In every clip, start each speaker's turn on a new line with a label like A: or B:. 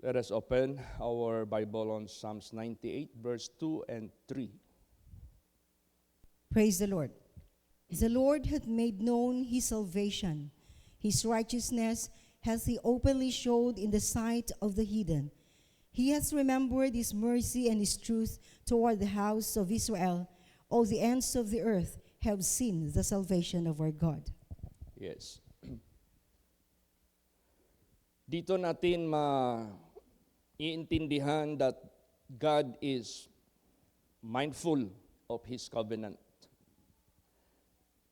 A: Let us open our Bible on Psalms 98, verse 2 and 3.
B: Praise the Lord. The Lord hath made known his salvation. His righteousness hath he openly showed in the sight of the heathen. He hath remembered his mercy and his truth toward the house of Israel. All the ends of the earth have seen the salvation of our God.
A: Yes. Dito natin maiintindihan that God is mindful of His covenant.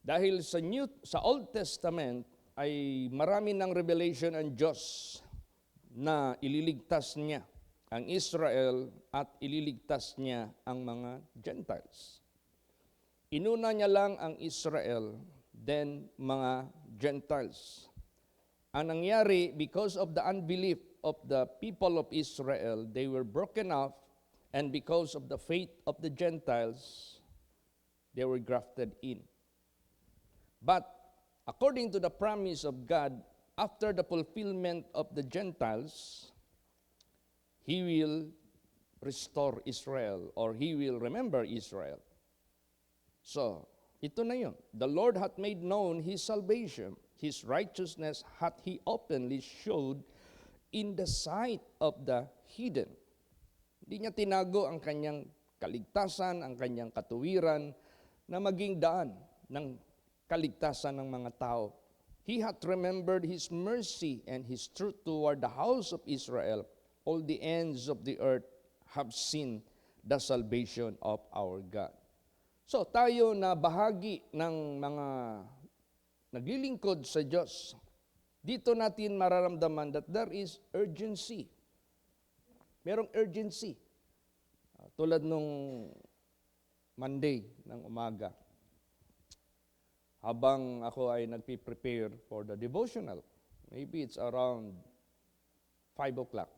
A: Dahil sa Old Testament ay marami ng revelation ang Diyos na ililigtas niya ang Israel at ililigtas niya ang mga Gentiles. Inuna niya lang ang Israel, then mga Gentiles. Ang nangyari, because of the unbelief of the people of Israel, they were broken off, and because of the faith of the Gentiles, they were grafted in. But according to the promise of God, after the fulfillment of the Gentiles, He will restore Israel, or He will remember Israel. So, ito na yun. The Lord hath made known His salvation. His righteousness hath He openly showed in the sight of the heathen. Hindi niya tinago ang kanyang kaligtasan, ang kanyang katuwiran, na maging daan ng kaligtasan ng mga tao. He hath remembered His mercy and His truth toward the house of Israel. All the ends of the earth have seen the salvation of our God. So tayo na bahagi ng mga naglilingkod sa Diyos, dito natin mararamdaman that there is urgency. Merong urgency. Tulad nung Monday ng umaga, habang ako ay nagpi-prepare for the devotional, maybe it's around 5 o'clock,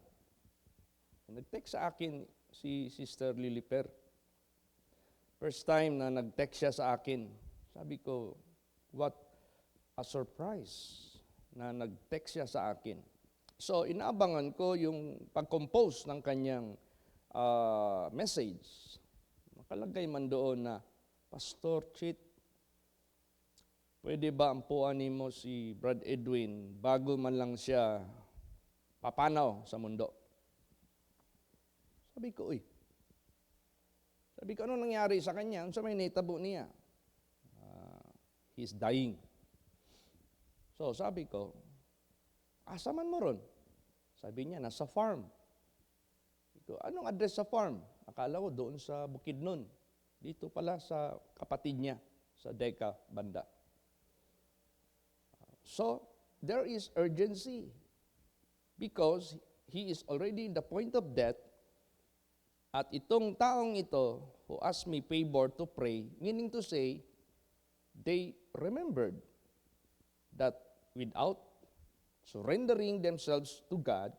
A: nag-text sa akin si Sister Liliper. First time na nag-text siya sa akin, sabi ko, what a surprise na nag-text siya sa akin. So, inaabangan ko yung pag-compose ng kanyang message. Nakalagay man doon na, Pastor Chit, pwede ba ampuanin mo si Brad Edwin bago man lang siya papanaw sa mundo? Sabi ko, ano nangyari sa kanya? Ano sa may naitabo niya? He's dying. So sabi ko, asa man mo ron? Sabi niya, nasa farm. Sabi ko, anong address sa farm? Akala ko doon sa Bukidnon. Dito pala sa kapatid niya, sa Deca banda. So, there is urgency because he is already in the point of death. At itong taong ito who asked me favor to pray, meaning to say, they remembered that without surrendering themselves to God,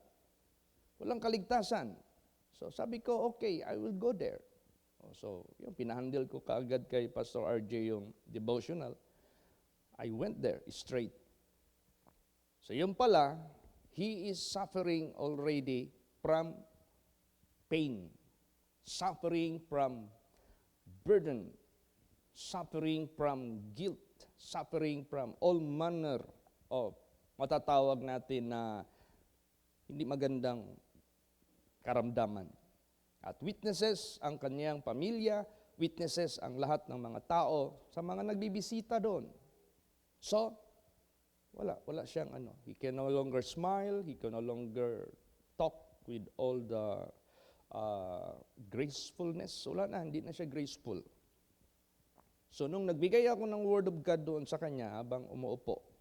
A: walang kaligtasan. So sabi ko, okay, I will go there. So, yung pinahandle ko kaagad kay Pastor RJ yung devotional, I went there straight. So yun pala, he is suffering already from pain, suffering from burden, suffering from guilt, suffering from all manner of matatawag natin na hindi magandang karamdaman. At witnesses ang kanyang pamilya, witnesses ang lahat ng mga tao sa mga nagbibisita doon. So, wala siyang he can no longer smile, he can no longer talk with all the gracefulness. Wala na, hindi na siya graceful. So, nung nagbigay ako ng word of God doon sa kanya habang umuupo,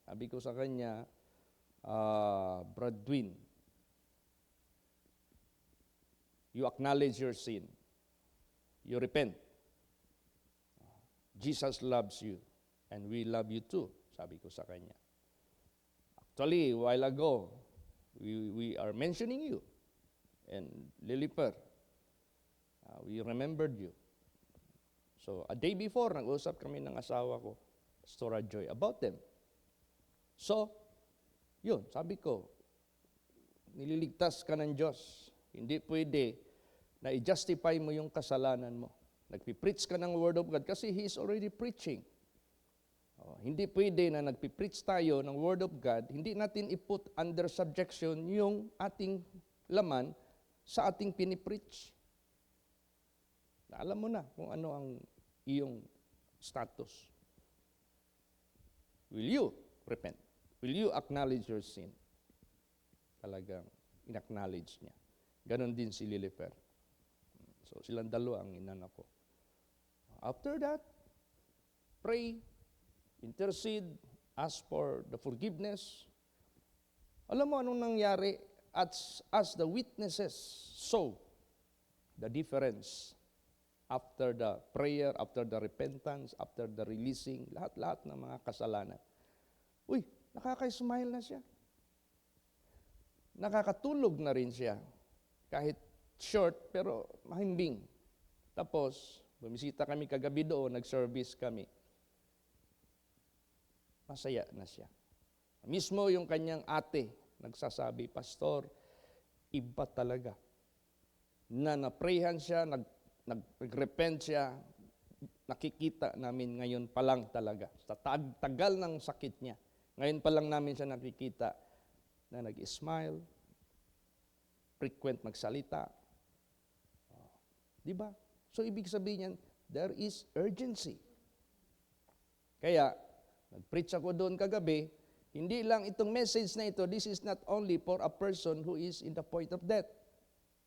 A: sabi ko sa kanya, Bradwin, you acknowledge your sin. You repent. Jesus loves you, and we love you too, sabi ko sa kanya. Actually, a while ago, we are mentioning you. And Liliper, we remembered you. So, a day before, nag-usap kami ng asawa ko, Pastor Joy, about them. So, yun, sabi ko, nililigtas ka ng Diyos. Hindi pwede na i-justify mo yung kasalanan mo. Nagpipreach ka ng Word of God kasi He is already preaching. Hindi pwede na nagpipreach tayo ng Word of God, hindi natin i-put under subjection yung ating laman sa ating pinipreach. Alam mo na kung ano ang iyong status. Will you repent? Will you acknowledge your sin? Talagang in-acknowledge niya. Ganon din si Lilifer. So silang dalawa ang inanak ko. After that, pray, intercede, ask for the forgiveness. Alam mo anong nangyari? As the witnesses saw the difference after the prayer, after the repentance, after the releasing, lahat-lahat ng mga kasalanan. Uy, nakaka-smile na siya. Nakakatulog na rin siya. Kahit short, pero mahimbing. Tapos, bumisita kami kagabi doon, nag-service kami. Masaya na siya. Mismo yung kanyang ate, nagsasabi, Pastor, iba talaga. Na naprayhan siya, nag-repent siya, nakikita namin ngayon pa lang talaga. Sa tagal ng sakit niya, ngayon pa lang namin siya nakikita na nag-smile, frequent magsalita. Di ba? So, ibig sabihin niyan, there is urgency. Kaya, nag-preach ako doon kagabi, hindi lang itong message na ito, this is not only for a person who is in the point of death.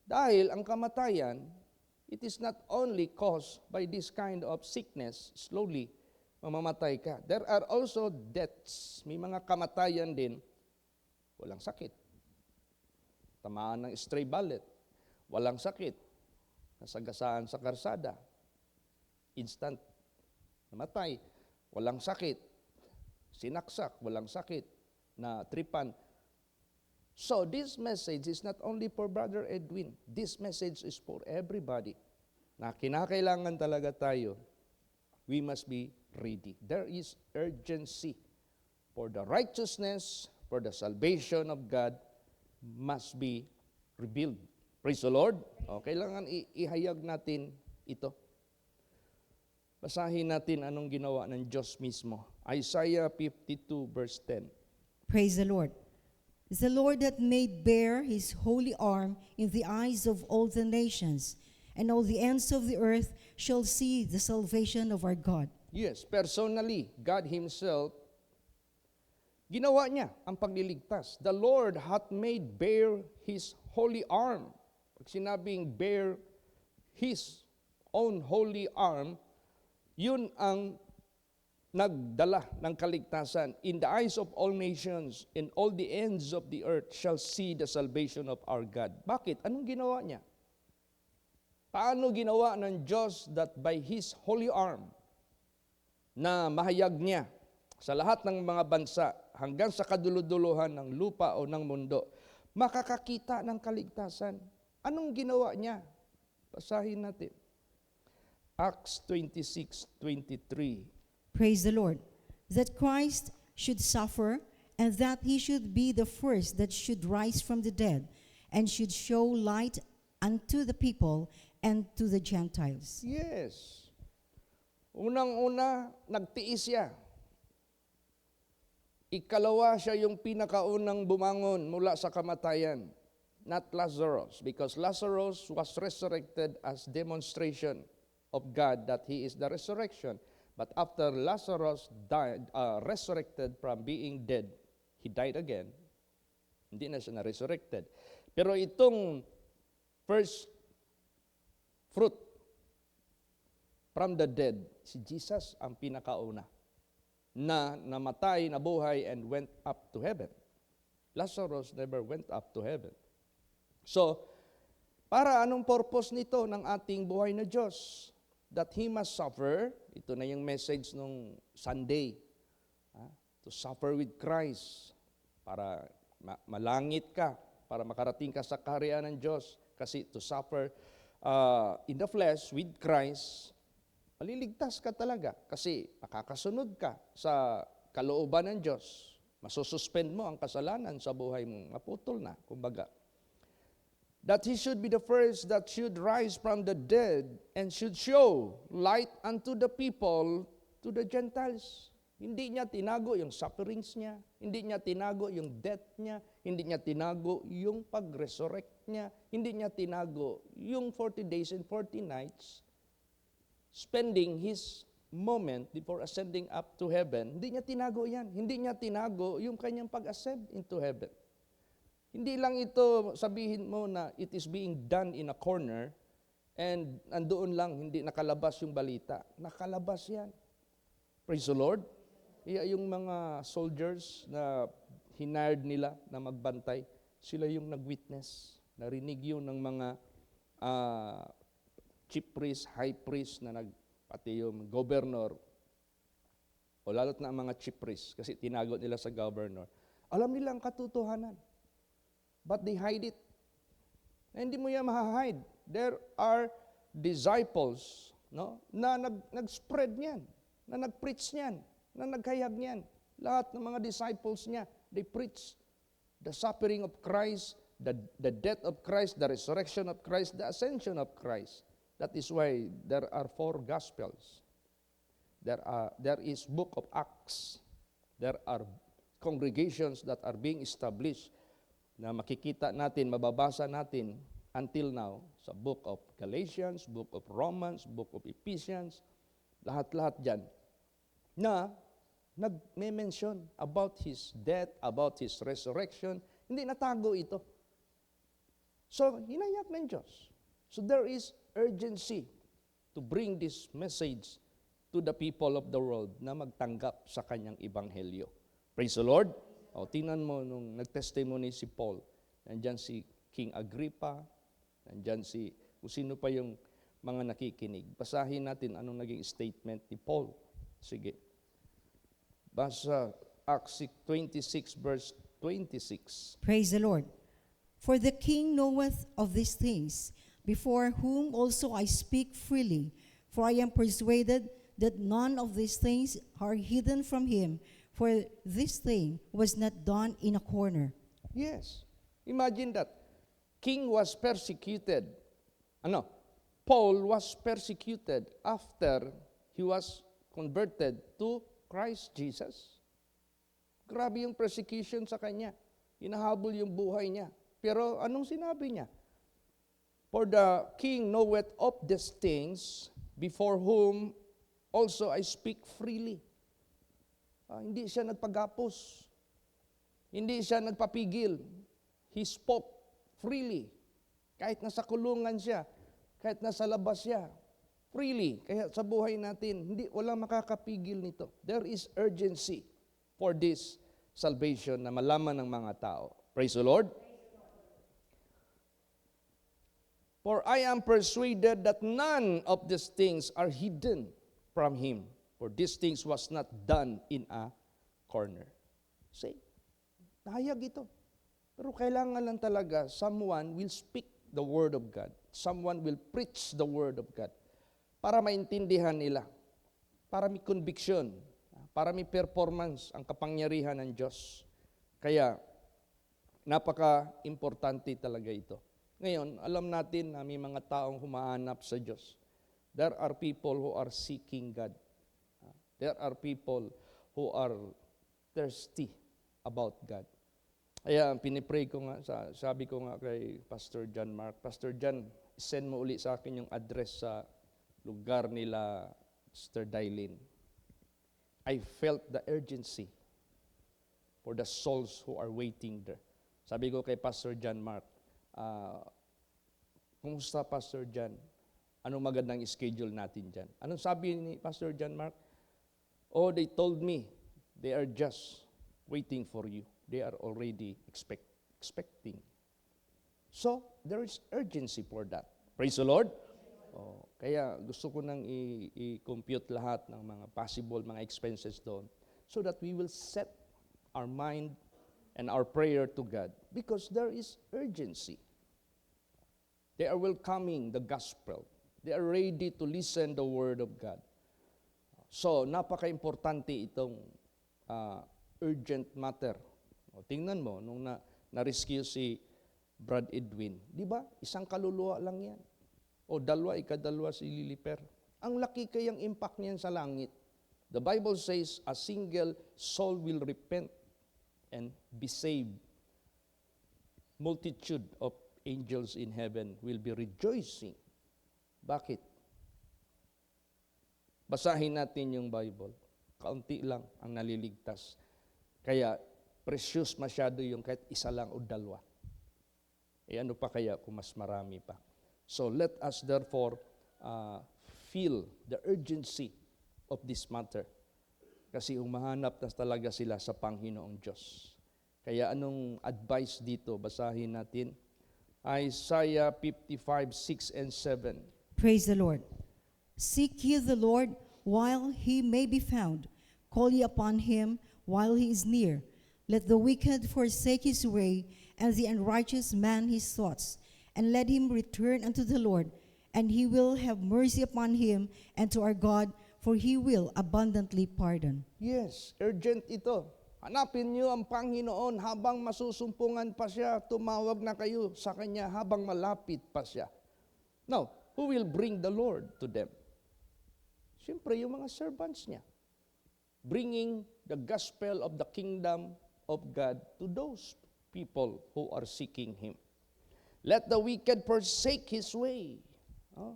A: Dahil ang kamatayan, it is not only caused by this kind of sickness, slowly, mamamatay ka. There are also deaths. May mga kamatayan din, walang sakit. Tamaan ng stray bullet, walang sakit. Nasagasaan sa karsada, instant, namatay, walang sakit. Sinaksak, walang sakit, na tripan. So this message is not only for Brother Edwin. This message is for everybody. Na kinakailangan talaga tayo, we must be ready. There is urgency for the righteousness, for the salvation of God must be revealed. Praise the Lord. Kailangan ihayag natin ito. Basahin natin anong ginawa ng Diyos mismo. Isaiah 52 verse 10.
B: Praise the Lord. It's the Lord that made bare his holy arm in the eyes of all the nations, and all the ends of the earth shall see the salvation of our God.
A: Yes, personally, God Himself, ginawa niya ang pagliligtas. The Lord hath made bare His holy arm. Pag sinabing bare His own holy arm, yun ang nagdala ng kaligtasan. In the eyes of all nations, in all the ends of the earth shall see the salvation of our God. Bakit? Anong ginawa niya? Paano ginawa ng Diyos that by His holy arm na mahayag niya sa lahat ng mga bansa hanggang sa kaduluduluhan ng lupa o ng mundo, makakakita ng kaligtasan? Anong ginawa niya? Basahin natin. Acts 26:23.
B: Praise the Lord. That Christ should suffer, and that he should be the first that should rise from the dead, and should show light unto the people and to the Gentiles.
A: Yes. Unang-una, nagtiis siya. Ikalawa, siya yung pinakaunang bumangon mula sa kamatayan. Not Lazarus, because Lazarus was resurrected as demonstration of God that He is the resurrection. But after Lazarus died, resurrected from being dead, he died again. Hindi na siya na-resurrected. Pero itong first fruit from the dead, si Jesus ang pinakauna na namatay, nabuhay, and went up to heaven. Lazarus never went up to heaven. So, para anong purpose nito ng ating buhay na Diyos? That He must suffer. Ito na yung message nung Sunday. To suffer with Christ. Para malangit ka. Para makarating ka sa kaharian ng Diyos. Kasi to suffer in the flesh with Christ, maliligtas ka talaga. Kasi makakasunod ka sa kalooban ng Diyos. Masususpend mo ang kasalanan sa buhay mo. Maputol na, kumbaga. that he should be the first that should rise from the dead and should show light unto the people, to the Gentiles. Hindi niya tinago yung sufferings niya, hindi niya tinago yung death niya, hindi niya tinago yung pag-resurrect niya, hindi niya tinago yung 40 days and 40 nights spending his moment before ascending up to heaven. Hindi niya tinago yan. Hindi niya tinago yung kanyang pag-ascend into heaven. Hindi lang ito sabihin mo na it is being done in a corner and andoon lang, hindi nakalabas yung balita. Nakalabas yan. Praise the Lord. Iya yung mga soldiers na hinired nila na magbantay, sila yung nag-witness. Narinig yun ng mga chief priest, high priest, pati yung governor, o lalo't na ang mga chief priest, kasi tinago nila sa governor. Alam nila ang katotohanan, but they hide it. Na hindi mo yan mahahide. There are disciples, no, na nag-spread niyan, na nag-preach niyan, na naghayag niyan. Lahat ng mga disciples niya, they preach the suffering of Christ, the death of Christ, the resurrection of Christ, the ascension of Christ. That is why there are 4 Gospels. There is Book of Acts. There are congregations that are being established na makikita natin, mababasa natin until now sa Book of Galatians, Book of Romans, Book of Ephesians, lahat-lahat dyan, na nag-mention about His death, about His resurrection. Hindi natago ito. So, hinayak ng Diyos. So there is urgency to bring this message to the people of the world na magtanggap sa kanyang ebanghelyo. Praise the Lord. O, tingnan mo nung nag-testimony si Paul. Nandyan si King Agrippa, nandyan kung sino pa yung mga nakikinig. Basahin natin anong naging statement ni Paul. Sige. Basa Acts 26 verse 26.
B: Praise the Lord. For the king knoweth of these things, before whom also I speak freely. For I am persuaded that none of these things are hidden from him. For this thing was not done in a corner.
A: Yes. Imagine that. King was persecuted. Paul was persecuted after he was converted to Christ Jesus. Grabe yung persecution sa kanya. Hinahabol yung buhay niya. Pero anong sinabi niya? For the king knoweth of these things, before whom also I speak freely. Hindi siya nagpagapos. Hindi siya nagpapigil. He spoke freely. Kahit nasa kulungan siya, kahit nasa labas siya, freely. Kaya sa buhay natin, walang makakapigil nito. There is urgency for this salvation na malaman ng mga tao. Praise the Lord. For I am persuaded that none of these things are hidden from him. For these things was not done in a corner. See? Nahayag ito. Pero kailangan lang talaga someone will speak the word of God. Someone will preach the word of God. Para maintindihan nila. Para may conviction. Para may performance ang kapangyarihan ng Diyos. Kaya, napaka-importante talaga ito. Ngayon, alam natin na may mga taong humahanap sa Diyos. There are people who are seeking God. There are people who are thirsty about God. Kaya pinipray ko nga, sabi ko nga kay Pastor John Mark, Pastor John, send mo uli sa akin yung address sa lugar nila, Sister Dailin. I felt the urgency for the souls who are waiting there. Sabi ko kay Pastor John Mark, kumusta Pastor John? Anong magandang schedule natin dyan? Anong sabi ni Pastor John Mark? Oh, they told me they are just waiting for you. They are already expecting. So, there is urgency for that. Praise the Lord. Oh, kaya gusto ko nang i-compute lahat ng mga possible mga expenses doon so that we will set our mind and our prayer to God because there is urgency. They are welcoming the gospel. They are ready to listen the word of God. So, napaka-importante itong urgent matter. O, tingnan mo, nung na-rescue si Brad Edwin. Di ba? Isang kaluluwa lang yan. O dalawa, ikadalwa si Liliper. Ang laki kayang impact niyan sa langit. The Bible says, a single soul will repent and be saved. Multitude of angels in heaven will be rejoicing. Bakit? Basahin natin yung Bible. Kaunti lang ang naliligtas. Kaya, precious masyado yung kahit isa lang o dalawa. Ano pa kaya kung mas marami pa? So, let us therefore feel the urgency of this matter. Kasi umahanap na talaga sila sa Panginoong Diyos. Kaya anong advice dito? Basahin natin. Isaiah 55, 6 and 7.
B: Praise the Lord. Seek ye the Lord while he may be found. Call ye upon him while he is near. Let the wicked forsake his way, and the unrighteous man his thoughts. And let him return unto the Lord, and he will have mercy upon him, and to our God, for he will abundantly pardon.
A: Yes, urgent ito. Hanapin niyo ang Panginoon habang masusumpungan pa siya. Tumawag na kayo sa Kanya habang malapit pa siya. Now, who will bring the Lord to them? Siyempre, yung mga servants niya. Bringing the gospel of the kingdom of God to those people who are seeking Him. Let the wicked forsake his way. Oh.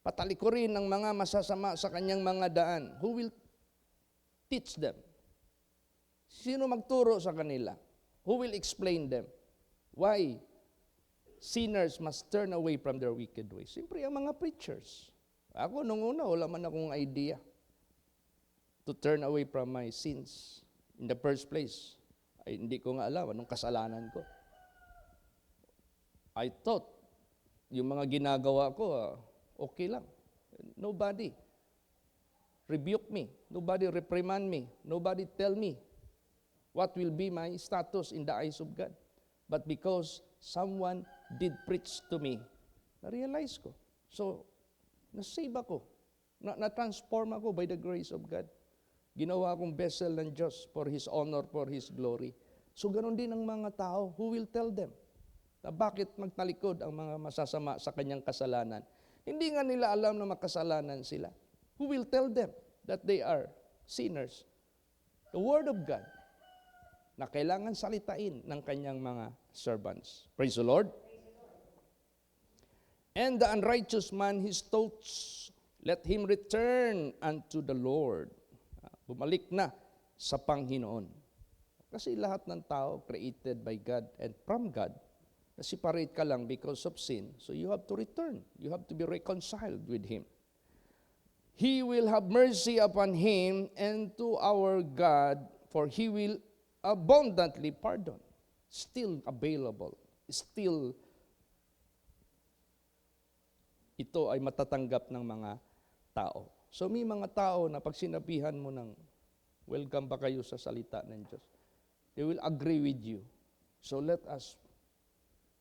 A: Patalikurin ng mga masasama sa kanyang mga daan. Who will teach them? Sino magturo sa kanila? Who will explain them? Why sinners must turn away from their wicked ways? Siyempre, ang mga preachers. Ako, nung una, wala man akong idea to turn away from my sins. In the first place, ay hindi ko nga alam anong kasalanan ko. I thought, yung mga ginagawa ko, okay lang. Nobody rebuke me. Nobody reprimand me. Nobody tell me what will be my status in the eyes of God. But because someone did preach to me, na-realize ko. So, na-save ako. Na-transform ako by the grace of God. Ginawa akong vessel ng Diyos for His honor, for His glory. So, ganun din ang mga tao. Who will tell them na bakit magtalikod ang mga masasama sa kanyang kasalanan? Hindi nga nila alam na makasalanan sila. Who will tell them that they are sinners? The Word of God na kailangan salitain ng kanyang mga servants. Praise the Lord. And the unrighteous man his thoughts, let him return unto the Lord. Bumalik na sa Panginoon. Kasi lahat ng tao created by God and from God. Separate ka lang because of sin. So you have to return. You have to be reconciled with Him. He will have mercy upon him and to our God, for He will abundantly pardon. Still available. Still, ito ay matatanggap ng mga tao. So may mga tao na pag sinabihan mo ng welcome ba kayo sa salita ng Diyos, they will agree with you. So let us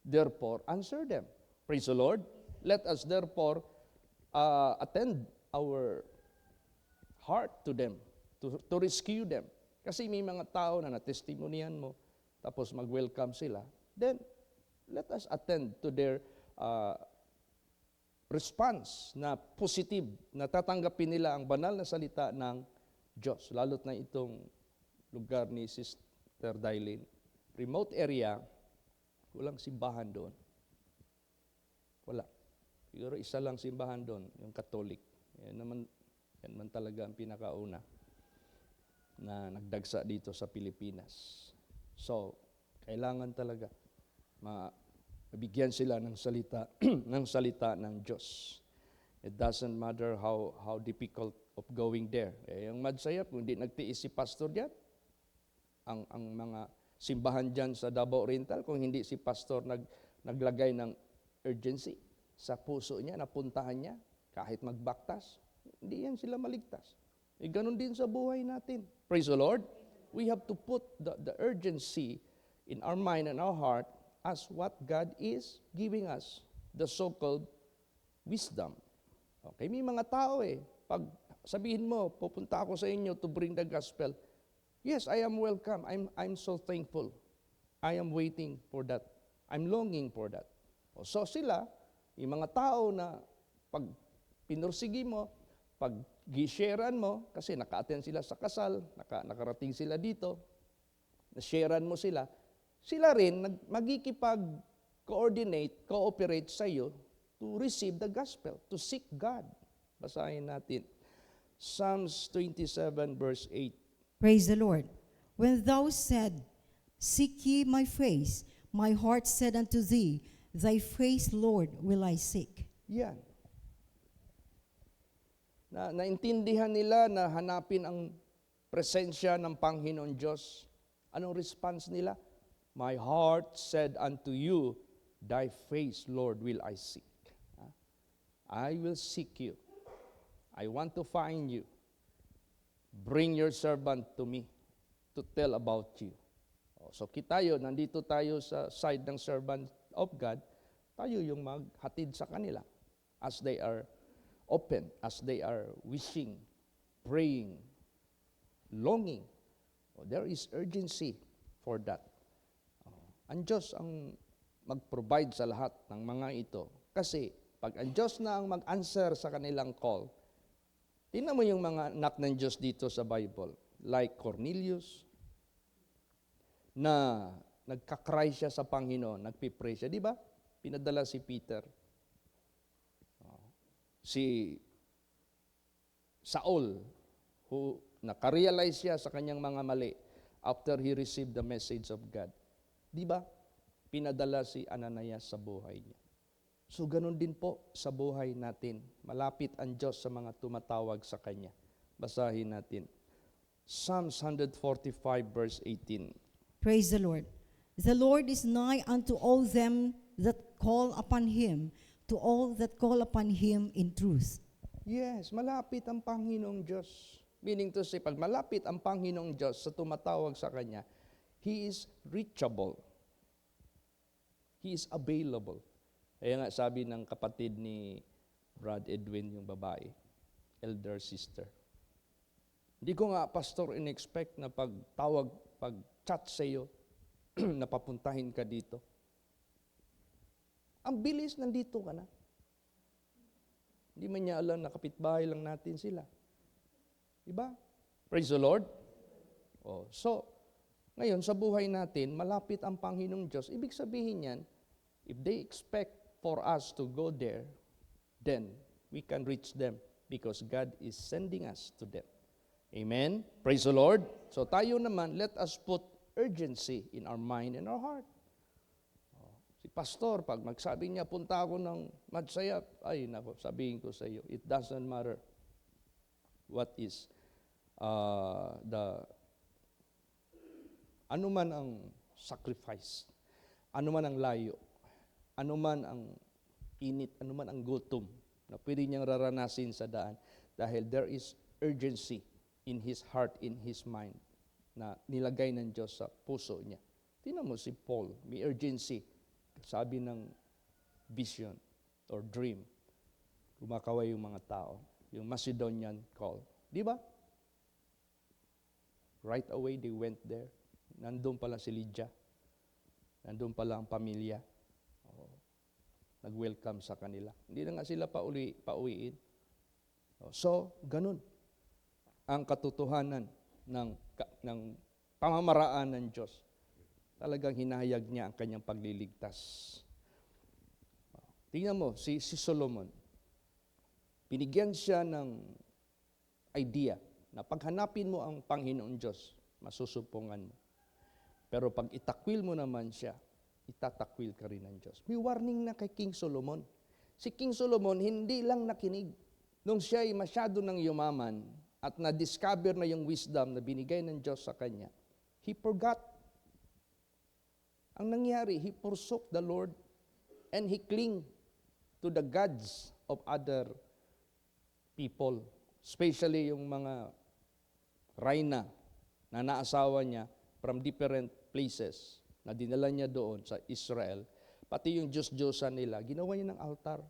A: therefore answer them. Praise the Lord. Let us therefore attend our heart to them, to rescue them. Kasi may mga tao na natestimonian mo, tapos mag-welcome sila, then let us attend to their response na positive, na tatanggapin nila ang banal na salita ng Diyos. Lalo't na itong lugar ni Sister Dailin. Remote area, walang simbahan doon. Wala. Siguro isa lang simbahan doon, yung Catholic. Yan naman talaga ang pinakauna na nagdagsa dito sa Pilipinas. So, kailangan talaga mabigyan sila ng salita ng salita ng Diyos. It doesn't matter how difficult of going there. Yung Madsayap, kung hindi nagtiis si pastor diyan, ang mga simbahan diyan sa Davao Oriental, kung hindi si pastor naglagay ng urgency sa puso niya, napuntahan niya, kahit magbaktas, hindi yan sila maligtas. Ganun din sa buhay natin. Praise the Lord. We have to put the urgency in our mind and our heart as what God is giving us, the so-called wisdom. Okay, may mga tao pag sabihin mo, pupunta ako sa inyo to bring the gospel, yes, I am welcome. I'm so thankful. I am waiting for that. I'm longing for that. So sila, yung mga tao na pag pinursigi mo, pag gisharean mo, kasi naka-attend sila sa kasal, nakarating sila dito, na-sharean mo sila, sila rin magkikipag-coordinate, cooperate sa iyo to receive the gospel, to seek God. Basahin natin. Psalms 27 verse 8.
B: Praise the Lord. When thou said, Seek ye my face, my heart said unto thee, Thy face, Lord, will I seek.
A: Yan. Naintindihan nila na hanapin ang presensya ng Panginoon Diyos. Anong response nila? My heart said unto you, Thy face, Lord, will I seek. I will seek you. I want to find you. Bring your servant to me to tell about you. So nandito tayo sa side ng servant of God, tayo yung maghatid sa kanila as they are open, as they are wishing, praying, longing. There is urgency for that. Ang Diyos ang mag-provide sa lahat ng mga ito. Kasi pag ang Diyos na ang mag-answer sa kanilang call, tingnan mo yung mga anak ng Diyos dito sa Bible, like Cornelius, na nagka-cry siya sa Panginoon, nagpipray siya. Di ba? Pinadala si Peter. Si Saul, who nakarealize siya sa kanyang mga mali after he received the message of God. Di ba? Pinadala si Ananias sa buhay niya. So ganun din po sa buhay natin. Malapit ang Diyos sa mga tumatawag sa Kanya. Basahin natin. Psalms 145 verse 18.
B: Praise the Lord. The Lord is nigh unto all them that call upon Him, to all that call upon Him in truth.
A: Yes, malapit ang Panginoong Diyos. Meaning to say, pag malapit ang Panginoong Diyos sa tumatawag sa Kanya, He is reachable. He is available. Kaya nga sabi ng kapatid ni Brad Edwin, yung babae, elder sister, hindi ko nga, pastor, in-expect na pag-chat sa iyo, na papuntahin ka dito. Ang bilis, nandito ka na. Hindi man niya alam na kapitbahay lang natin sila. Diba? Praise the Lord. So, ngayon, sa buhay natin, malapit ang Panginoong Diyos. Ibig sabihin yan, if they expect for us to go there, then we can reach them because God is sending us to them. Amen? Praise the Lord. So tayo naman, let us put urgency in our mind and our heart. Si pastor, pag magsabi niya, punta ako ng Madsayap, ay nako, sabihin ko sa iyo, it doesn't matter what is ano man ang sacrifice, ano man ang layo, ano man ang init, ano man ang gutom na pwede niyang raranasin sa daan dahil there is urgency in his heart, in his mind na nilagay ng Diyos sa puso niya. Tingnan mo si Paul, may urgency. Sabi ng vision or dream, kumakaway yung mga tao, yung Macedonian call. Di ba? Right away, they went there. Nandun pala si Lydia. Nandun pala ang pamilya. Nag-welcome sa kanila. Hindi na nga sila pauwiin. So, ganun ang katotohanan ng pamamaraan ng Diyos. Talagang hinahayag niya ang kanyang pagliligtas. Tingnan mo, si Solomon, binigyan siya ng idea na paghanapin mo ang Panginoon Diyos, masusumpungan mo. Pero pag itakwil mo naman siya, itatakwil ka rin ng Diyos. May warning na kay King Solomon. Si King Solomon hindi lang nakinig. Nung siya ay masyado ng yumaman at na-discover na yung wisdom na binigay ng Diyos sa kanya, he forgot. Ang nangyari, he forsook the Lord and he cling to the gods of other people, especially yung mga reyna na naasawa niya from different places na dinala niya doon sa Israel, pati yung Diyos-Diyosan nila, ginawa niya ng altar.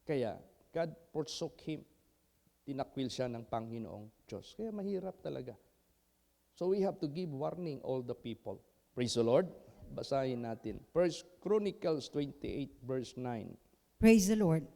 A: Kaya, God forsook him. Tinakwil siya ng Panginoong Diyos. Kaya mahirap talaga. So we have to give warning all the people. Praise the Lord. Basahin natin. 1 Chronicles 28 verse 9.
B: Praise the Lord.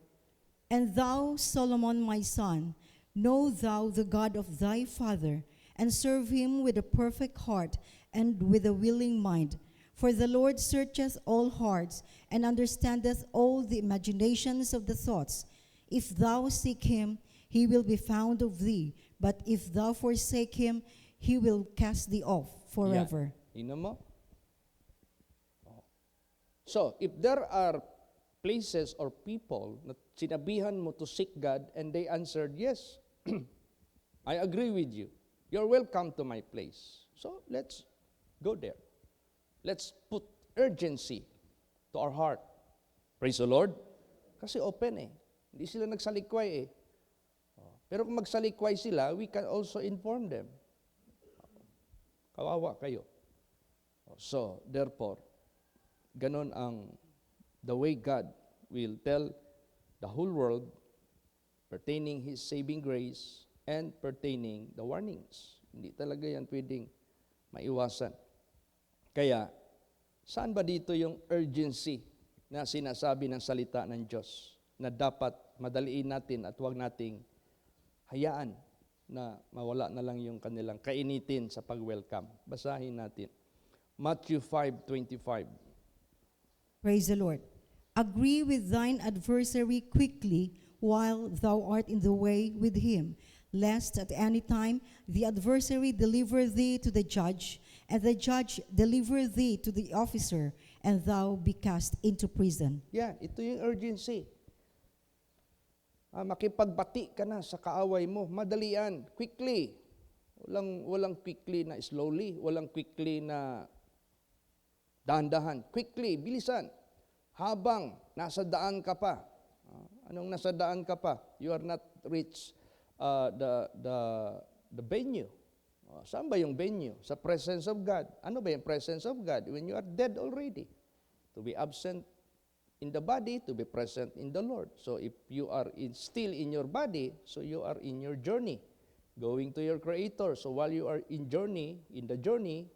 B: And thou, Solomon, my son, know thou the God of thy father, and serve him with a perfect heart and with a willing mind. For the Lord searcheth all hearts, and understandeth all the imaginations of the thoughts. If thou seek him, he will be found of thee. But if thou forsake him, he will cast thee off forever.
A: Yan. Tingnan mo? So, if there are places or people na sinabihan mo to seek God and they answered, yes, I agree with you. You're welcome to my place. So, let's go there. Let's put urgency to our heart. Praise the Lord. Kasi open eh. Hindi sila nagsalikway eh. Pero kung magsalikway sila, we can also inform them. Kawawa kayo. So, therefore, ganon ang the way God will tell the whole world pertaining His saving grace and pertaining the warnings. Hindi talaga yan pwedeng maiwasan. Kaya, saan ba dito yung urgency na sinasabi ng salita ng Diyos na dapat madaliin natin at huwag nating hayaan na mawala na lang yung kanilang kainitin sa pag-welcome? Basahin natin. Matthew 5:25.
B: Praise the Lord. Agree with thine adversary quickly while thou art in the way with him, lest at any time the adversary deliver thee to the judge, and the judge deliver thee to the officer, and thou be cast into prison.
A: Yan, ito yung urgency. Makipagbati ka na sa kaaway mo, madalian, quickly. Walang quickly na slowly, walang quickly na dahan-dahan. Quickly, bilisan. Habang nasa daan ka pa. Anong nasa daan ka pa? You are not reached the venue. Saan ba yung venue? Sa presence of God. Ano ba yung presence of God? When you are dead already. To be absent in the body, to be present in the Lord. So if you are still in your body, so you are in your journey, going to your Creator. So while you are in the journey,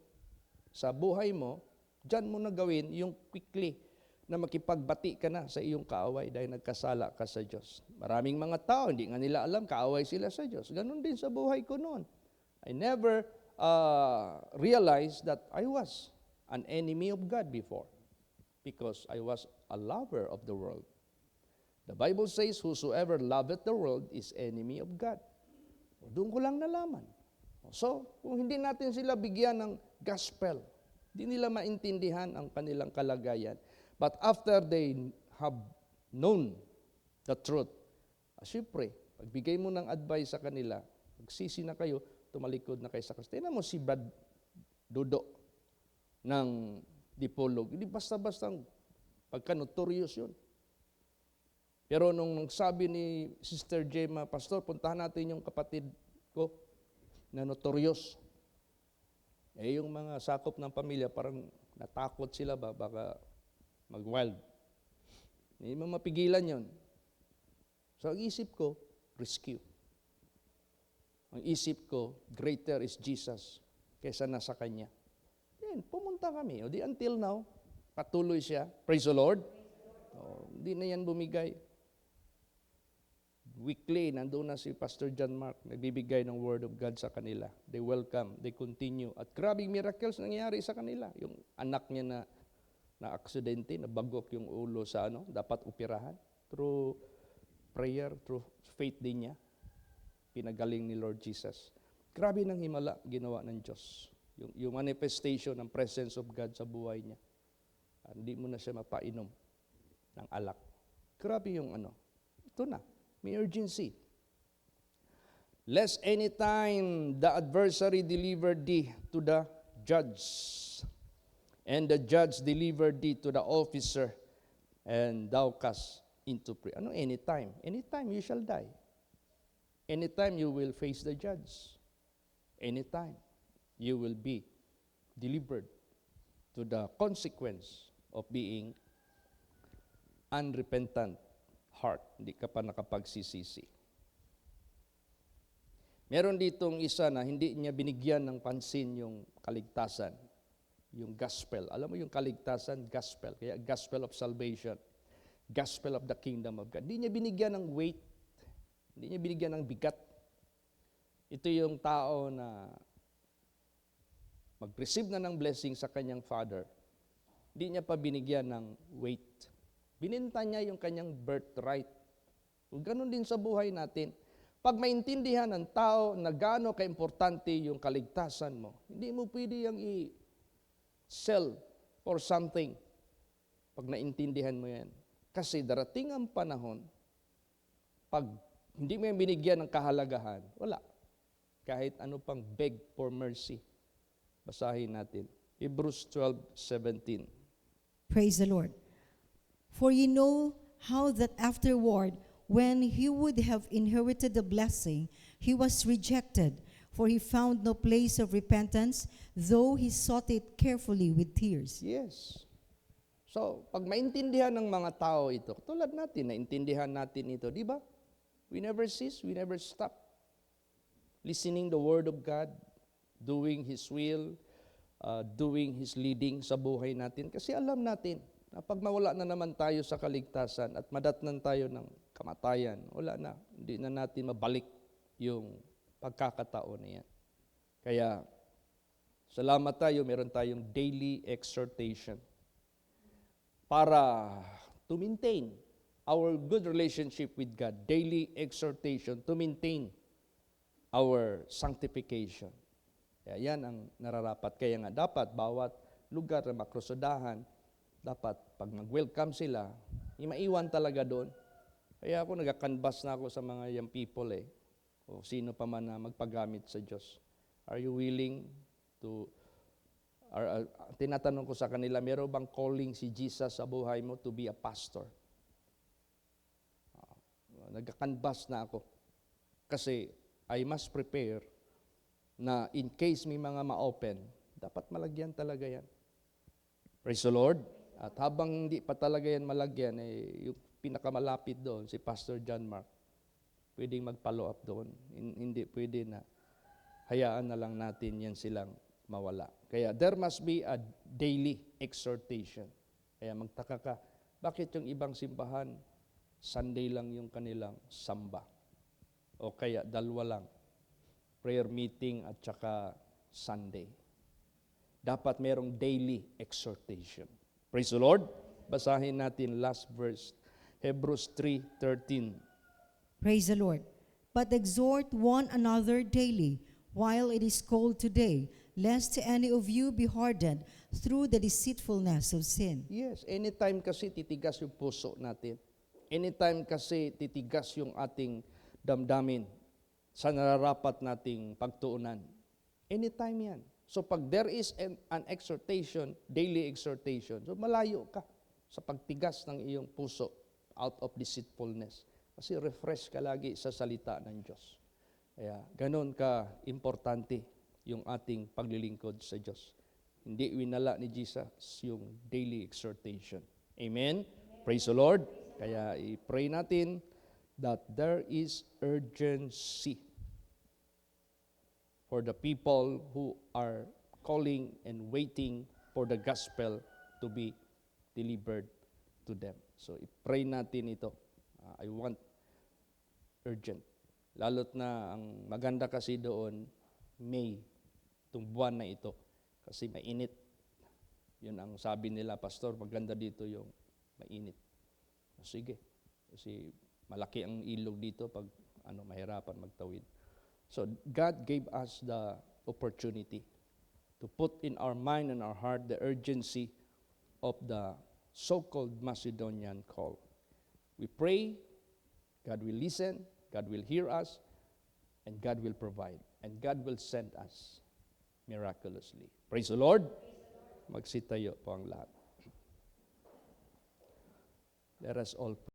A: sa buhay mo, dyan mo na gawin yung quickly na makipagbati ka na sa iyong kaaway dahil nagkasala ka sa Diyos. Maraming mga tao, hindi nga nila alam, kaaway sila sa Diyos. Ganon din sa buhay ko noon. I never realized that I was an enemy of God before because I was a lover of the world. The Bible says, whosoever loveth the world is enemy of God. Doon ko lang nalaman. So, kung hindi natin sila bigyan ng gospel, hindi nila maintindihan ang kanilang kalagayan. But after they have known the truth, siyempre, pagbigay mo ng advice sa kanila, magsisi na kayo, tumalikod na kayo sa Kristo. Tingnan mo si Brad Dodo ng Dipolog. Hindi basta-basta pagka-notorious yun. Pero nung sabi ni Sister Gemma, Pastor, puntahan natin yung kapatid ko na notorious. Yung mga sakop ng pamilya, parang natakot sila ba, baka mag-wild. Hindi mo mapigilan yon. So, ang isip ko, rescue. Ang isip ko, greater is Jesus kaysa nasa Kanya. Yan, pumunta kami. O di until now, patuloy siya. Praise the Lord. Hindi na yan bumigay. Weekly, nandun na si Pastor John Mark, nagbibigay ng Word of God sa kanila. They welcome, they continue. At grabing miracles nangyayari sa kanila. Yung anak niya na aksidente, nabagok yung ulo sa dapat operahan. Through prayer, through faith din niya, pinagaling ni Lord Jesus. Grabe ng himala ginawa ng Diyos. Yung manifestation ng presence of God sa buhay niya. Hindi mo na siya mapainom ng alak. Grabe yung Ito na, may urgency. Lest anytime the adversary deliver thee to the judge, and the judge delivered thee to the officer, and thou cast into prison. Anytime? Anytime you shall die. Anytime you will face the judge. Anytime you will be delivered to the consequence of being unrepentant heart. Hindi ka pa nakapagsisisi. Meron ditong isa na hindi niya binigyan ng pansin yung kaligtasan. yung gospel. Alam mo yung kaligtasan, gospel. Kaya gospel of salvation. Gospel of the kingdom of God. Hindi niya binigyan ng weight. Hindi niya binigyan ng bigat. Ito yung tao na mag-receive na ng blessing sa kanyang father. Hindi niya pa binigyan ng weight. Bininta niya yung kanyang birthright. Ganon din sa buhay natin. Pag maintindihan ng tao na gaano kaimportante yung kaligtasan mo, hindi mo pwede yung i-sell for something pag naintindihan mo yan. Kasi darating ang panahon, pag hindi mo yung binigyan ng kahalagahan, wala. Kahit ano pang beg for mercy. Basahin natin. Hebrews 12:17.
B: Praise the Lord. For ye know how that afterward, when he would have inherited the blessing, he was rejected, for he found no place of repentance, though he sought it carefully with tears.
A: Yes. So, pag maintindihan ng mga tao ito, tulad natin, naintindihan natin ito, di ba? We never cease, we never stop listening the Word of God, doing His will, doing His leading sa buhay natin. Kasi alam natin na pag mawala na naman tayo sa kaligtasan at madatnan tayo ng kamatayan, wala na. Hindi na natin mabalik yung pagkakataon na yan. Kaya, salamat tayo, meron tayong daily exhortation para to maintain our good relationship with God. Daily exhortation to maintain our sanctification. Kaya yan ang nararapat. Kaya nga dapat bawat lugar na makrusudahan, dapat pag mag-welcome sila, maiwan talaga doon. Kaya ako nag-canvas na ako sa mga young people o sino pa man na magpagamit sa Diyos. Are you willing to, tinatanong ko sa kanila, meron bang calling si Jesus sa buhay mo to be a pastor? Nag-canvas na ako. Kasi I must prepare na in case may mga ma-open, dapat malagyan talaga yan. Praise the Lord. At habang hindi pa talaga yan malagyan, yung pinakamalapit doon, si Pastor John Mark, pwedeng mag-follow up doon. Hindi pwede na hayaan na lang natin yan silang mawala. Kaya there must be a daily exhortation. Kaya magtaka ka, bakit yung ibang simbahan, Sunday lang yung kanilang samba? O kaya dalawa lang, prayer meeting at saka Sunday. Dapat merong daily exhortation. Praise the Lord. Basahin natin last verse, Hebrews 3:13.
B: Praise the Lord. But exhort one another daily, while it is called today, lest any of you be hardened through the deceitfulness of sin.
A: Yes, anytime kasi titigas yung puso natin. Anytime kasi titigas yung ating damdamin sa nararapat nating pagtuunan. Anytime yan. So pag there is an exhortation, daily exhortation, so malayo ka sa pagtigas ng iyong puso out of deceitfulness. Kasi refresh ka lagi sa salita ng Diyos. Kaya ganun ka importante yung ating paglilingkod sa Diyos. Hindi winala ni Jesus yung daily exhortation. Amen? Praise the Lord. Kaya i-pray natin that there is urgency for the people who are calling and waiting for the gospel to be delivered to them. So, i-pray natin ito. I want urgent. Lalo't na ang maganda kasi doon, May, itong buwan na ito. Kasi mainit. Yun ang sabi nila, Pastor, maganda dito yung mainit. Sige. Kasi malaki ang ilog dito pag mahirapan magtawid. So God gave us the opportunity to put in our mind and our heart the urgency of the so-called Macedonian call. We pray, God will listen, God will hear us, and God will provide. And God will send us miraculously. Praise the Lord. Magsitayo po ang lahat. Let us all pray.